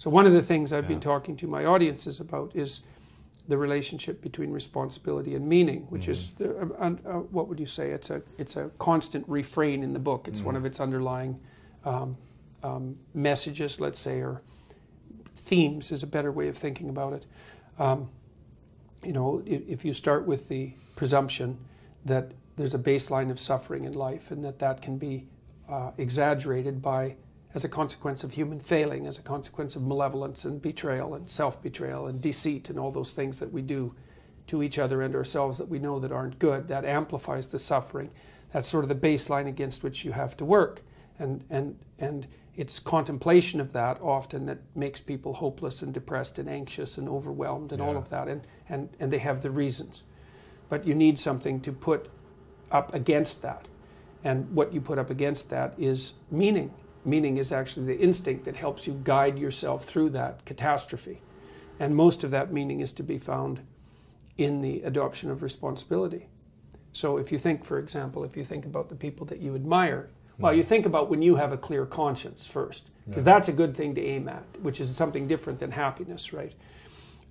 So one of the things I've been talking to my audiences about is the relationship between responsibility and meaning, which is, what would you say? It's a constant refrain in the book. It's one of its underlying messages, let's say, or themes is a better way of thinking about it. You know, if you start with the presumption that there's a baseline of suffering in life and that can be exaggerated as a consequence of human failing, as a consequence of malevolence and betrayal and self-betrayal and deceit and all those things that we do to each other and ourselves that we know that aren't good, that amplifies the suffering. That's sort of the baseline against which you have to work. And it's contemplation of that often that makes people hopeless and depressed and anxious and overwhelmed and all of that. And they have the reasons. But you need something to put up against that. And what you put up against that is meaning. Meaning is actually the instinct that helps you guide yourself through that catastrophe. And most of that meaning is to be found in the adoption of responsibility. So if you think, for example, if you think about the people that you admire, well, you think about when you have a clear conscience first, because that's a good thing to aim at, which is something different than happiness, right?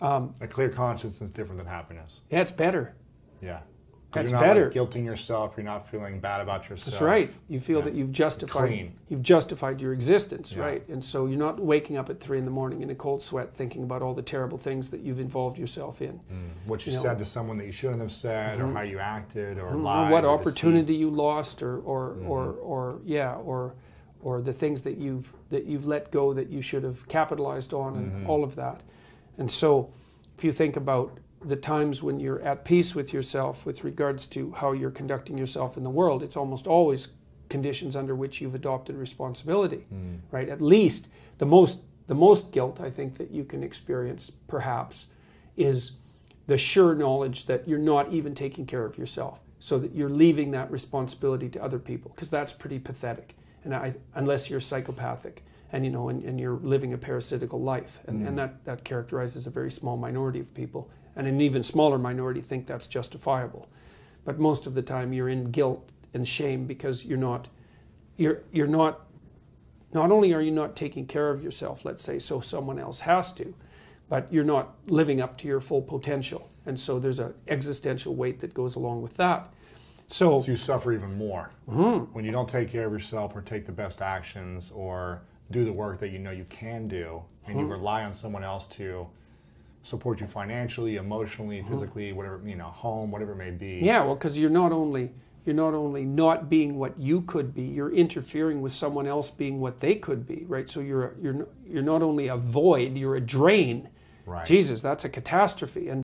A clear conscience is different than happiness. Yeah, it's better. Yeah. That's you're not better. Like guilting yourself. You're not feeling bad about yourself. That's right. You feel that you've justified your existence, right? And so you're not waking up at 3 a.m. in a cold sweat thinking about all the terrible things that you've involved yourself in. What you said to someone that you shouldn't have said, or how you acted, or lied, or what or opportunity you lost, or the things that you've let go that you should have capitalized on, and all of that. And so, if you think about the times when you're at peace with yourself with regards to how you're conducting yourself in the world, it's almost always conditions under which you've adopted responsibility, right? At least the most guilt I think that you can experience perhaps is the sure knowledge that you're not even taking care of yourself, so that you're leaving that responsibility to other people, because that's pretty pathetic. And unless you're psychopathic and and you're living a parasitical life, and that characterizes a very small minority of people. And an even smaller minority think that's justifiable. But most of the time you're in guilt and shame because not only are you not taking care of yourself, let's say, so someone else has to, but you're not living up to your full potential. And so there's an existential weight that goes along with that. So you suffer even more when you don't take care of yourself or take the best actions or do the work that you know you can do, and you rely on someone else to support you financially, emotionally, physically, whatever, home, whatever it may be. Yeah, well, because you're not only not being what you could be, you're interfering with someone else being what they could be, right? So you're not only a void, you're a drain. Right. Jesus, that's a catastrophe. And